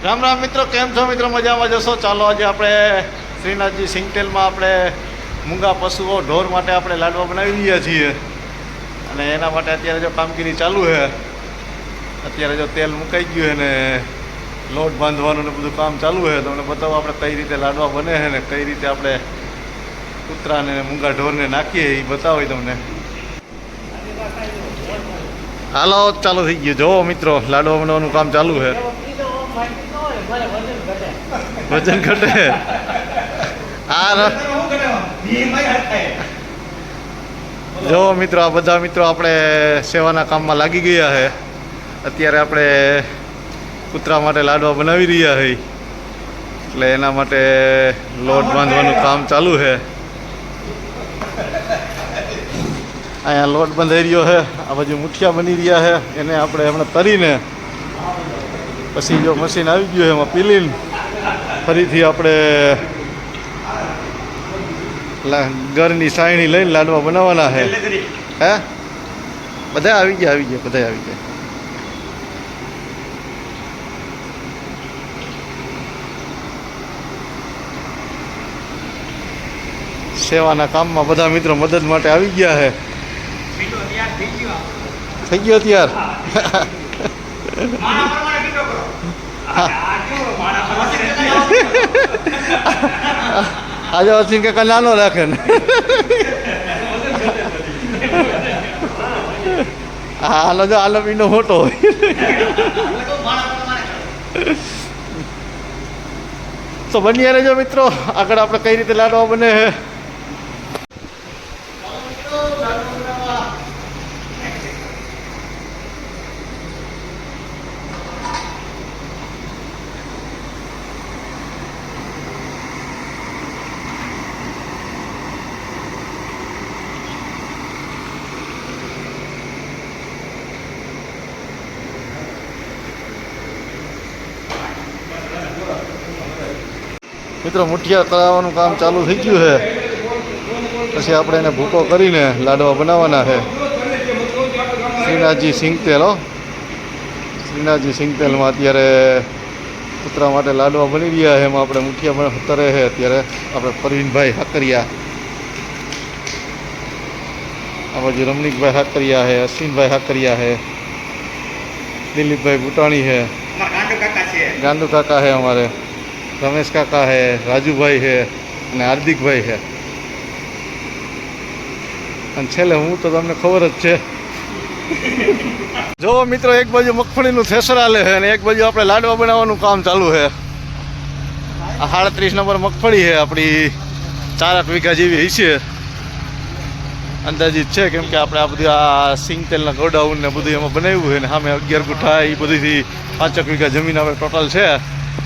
રામ રામ મિત્રો, કેમ છો મિત્રો? મજામાં જશો? ચાલો આજે આપણે શ્રીનાથજી સિંગતેલમાં આપણે મૂંગા પશુઓ ઢોર માટે આપણે લાડવા બનાવી રહ્યા છીએ અને એના માટે અત્યારે જો કામગીરી ચાલુ છે. અત્યારે જો તેલ મુકાઈ ગયું છે ને લોટ બાંધવાનું ને બધું કામ ચાલુ છે. તમને બતાવો આપણે કઈ રીતે લાડવા બને છે ને કઈ રીતે આપણે કૂતરાને મૂંગા ઢોરને નાખીએ એ બતાવો તમને. હાલો, ચાલુ થઈ ગયું. જોવો મિત્રો, લાડવા બનાવવાનું કામ ચાલુ છે. વજન ઘટે જો મિત્રો, આ બધા મિત્રો આપણે સેવાના કામમાં લાગી ગયા છે. અત્યારે આપણે કૂતરા માટે લાડવા બનાવી રહ્યા છે એટલે એના માટે લોટ બાંધવાનું કામ ચાલુ છે. અહીંયા લોટ બંધાઈ રહ્યો છે. આ બાજુ મુઠિયા બની રહ્યા છે. એને આપણે હમણાં તરીને પછી જો મશીન આવી ગયું છે એમાં પીલીને ફરીથી આપણે ઘરની સાયણી લઈને લાડવા બનાવવાના છે. હે, બધા આવી ગયા બધા આવી ગયા. સેવાના કામમાં બધા મિત્રો મદદ માટે આવી ગયા છે. થઈ ગયો તૈયાર. આજે અશ્વિન કાકા નાનો રાખે ને. હાલો જો આલો પીનો મોટો હોય. તો બની રહેજો મિત્રો, આગળ આપણે કઈ રીતે લાડવા બને છે. મિત્રો, મુઠિયા તળાવવાનું કામ ચાલુ થઈ ગયું છે. પછી આપણે એને ભૂકો કરીને લાડવા બનાવવાના છે. શ્રીનાથજી સિંગતેલ, શ્રીનાથજી સિંગતેલમાં અત્યારે કૂતરા માટે લાડવા બની રહ્યા છે. એમાં આપણે મુઠિયા તરે છે. અત્યારે આપણે પરવીનભાઈ હાકરિયા, આ બાજુ રમણીકભાઈ હાકરિયા છે, અશ્વિનભાઈ હાકરિયા છે, દિલીપભાઈ બુટાણી છે, ગાંડુ કાકા છે, અમારે રમેશ કાકા છે, રાજુભાઈ છે અને હાર્દિકભાઈ છે. અને છેલ્લે હું તો તમને ખબર જ છે. જો મિત્રો, એક બાજુ મગફળીનું થેસર હાલે છે અને એક બાજુ આપણે લાડવા બનાવવાનું કામ ચાલુ છે. આ 38 નંબર મગફળી છે આપણી, 4 વીઘા જેવી હશે અંદાજિત છે. કેમ કે આપણે આ બધું આ સિંગતેલના ગોડાઉન ને બધું એમાં બનાવ્યું છે ને સામે 11 ગુઠા એ બધીથી 5 વીઘા જમીન આપણે ટોટલ છે.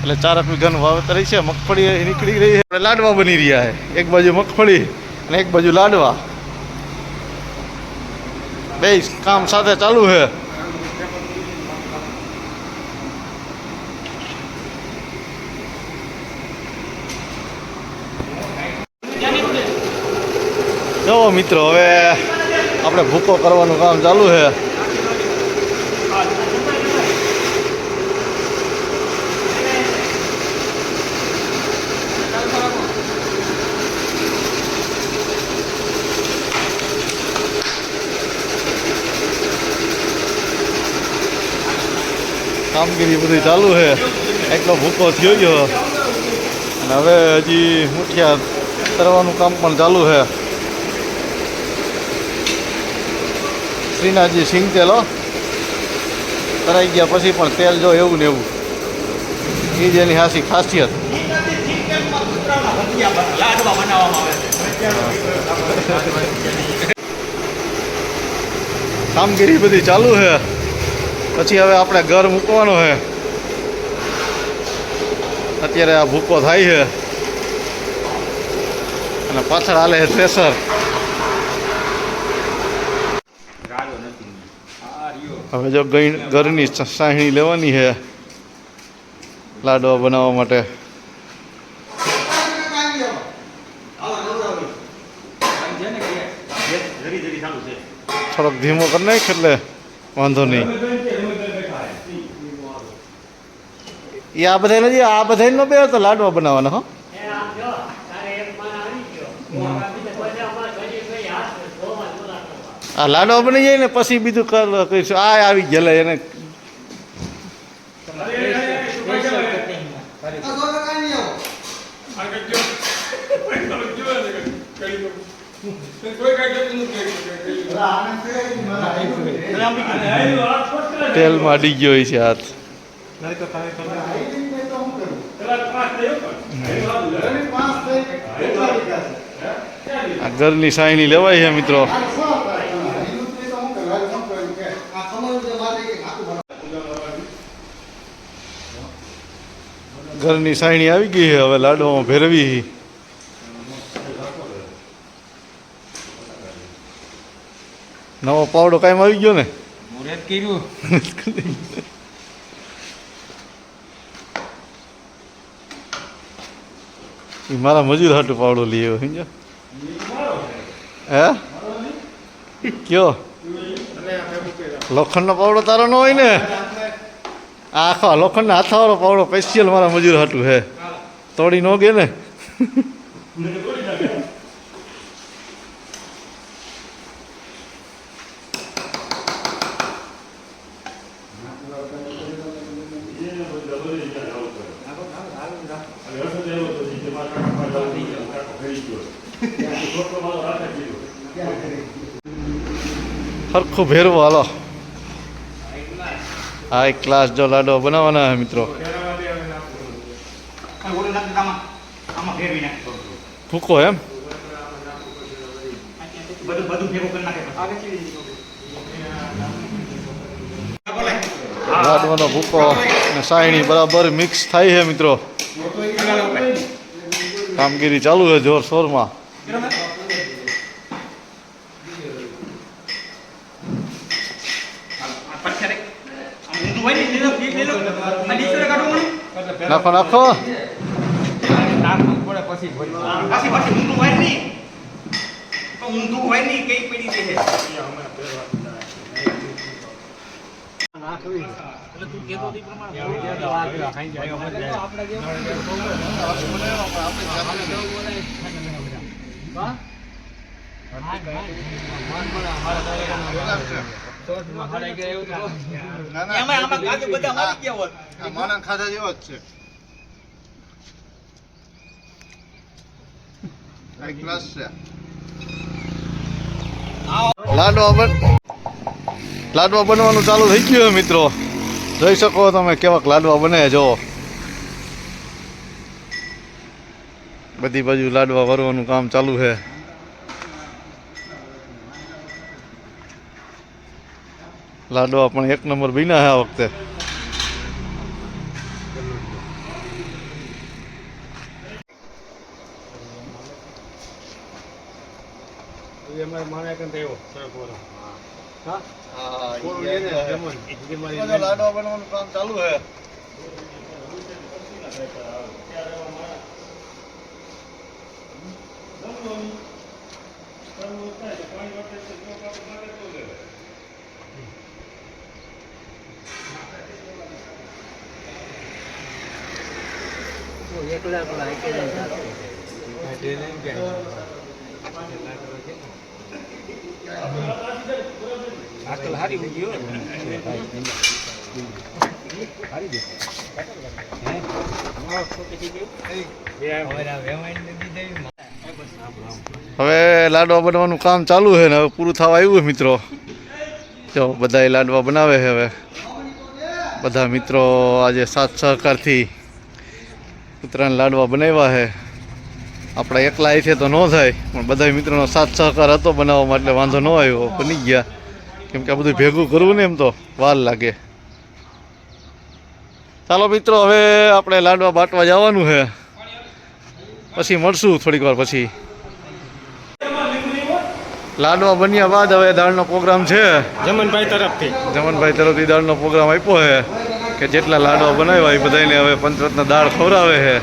એટલે 4 વીઘાનું વાવેતર છે. મગફળી નીકળી રહી છે, લાડવા બની રહ્યા છે. એક બાજુ મગફળી અને એક બાજુ લાડવા, બે કામ સાથે ચાલુ છે. જો મિત્રો, હવે આપણે ભૂકો કરવાનું કામ ચાલુ છે. કામગીરી બધી ચાલુ છે. એટલો ભૂકો થયો ગયો અને હવે હજી મુઠિયા તરવાનું કામ પણ ચાલુ છે. શ્રીનાથજી સિંગતેલ તરાઈ ગયા પછી પણ તેલ જો એવું ને એવું, એ જ એની હાસી ખાસિયત. કામગીરી બધી ચાલુ છે. પછી હવે આપણે ઘર મૂકવાનો છે. અત્યારે આ ભૂકો થાય છે અને પાછળ હાલે છે થ્રેસર. હવે જો ઘરની સાહણી લેવાની છે લાડવા બનાવવા માટે. થોડોક ધીમો કરી નાખ એટલે વાંધો નહીં. એ આ બધા નથી, આ બધા નો બે તો લાડવા બનાવવાના હો. આ લાડવા બની જાય ને પછી બીજું કરીશું. આ આવી ગયેલા એને તેલમાં અડી ગયો છે હાથ. આ ઘરની સાયણી લેવાય છે મિત્રો. ઘરની સાયણી આવી ગઈ છે, હવે લાડવામાં ભેરવી. નવો પાવડો કાયમ આવી ગયો ને. મારા મજૂર હાટું પાવડો લઈ આવ્યો સમજો. હે કયો લોખંડનો પાવડો તારો ન હોય ને? આખો લોખંડના હાથવાળો પાવડો સ્પેશિયલ મારા મજૂર હાટું હે. તોડી ન ગયે ને. સરખું ભેરવો હાલો. હાઈ ક્લાસ જો લાડવા બનાવવાના હે મિત્રો. ભૂકો એમ લાડવાનો ભૂકો અને સાયણી બરાબર મિક્સ થાય છે મિત્રો. કામગીરી ચાલુ છે જોરશોરમાં. નાખો નાખો. ખાધા જેવો જ છે. લાડવા બનવાનું ચાલુ થઈ ગયું મિત્રો. જોઈ શકો તમે કેવાક લાડવા બને. જો બધી બાજુ લાડવા વરવાનું કામ ચાલુ છે. લાડવા પણ એક નંબર બન્યા છે આ વખતે. લાડવા બનવાનું કામ ચાલુ છે. હવે લાડવા બનવાનું કામ ચાલુ છે ને હવે પૂરું થવા આવ્યું મિત્રો. જો બધા લાડવા બનાવે છે. હવે બધા મિત્રો આજે સાથ સહકારથી ઉત્તરાયણ લાડવા બનાવ્યા છે. આપણા એકલા છે તો ન થાય, પણ બધા મિત્રોનો સાથ સહકાર હતો બનાવવામાં એટલે વાંધો ન આવ્યો, બની ગયા. કેમ કે આ બધું ભેગું કરવું ને એમ તો વાર લાગે. ચાલો મિત્રો હવે આપણે લાડવા બાટવા જવાનું છે, પછી મળશું થોડીક વાર પછી. લાડવા બન્યા બાદ હવે દાળનો પ્રોગ્રામ છે. જમનભાઈ તરફથી દાળનો પ્રોગ્રામ આપ્યો છે કે જેટલા લાડવા બનાવ્યા એ બધાને હવે પંચરત્ન દાળ ખવડાવે છે.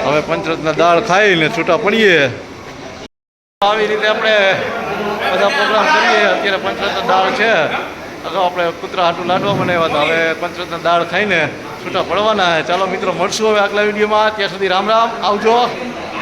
હવે પંચરત્ન દાળ ખાઈને છૂટા પડીએ. આવી રીતે આપણે બધા પ્રોગ્રામ કરીએ. અત્યારે પંચરત્ન દાળ છે અગાઉ આપણે કૂતરા હાટું લાડવા બનાવ્યા હતા. હવે પંચરત્ન દાળ ખાઈને છૂટા પડવાના છે. ચાલો મિત્રો મળશું હવે આગલા વિડીયોમાં. ત્યાં સુધી રામ રામ, આવજો.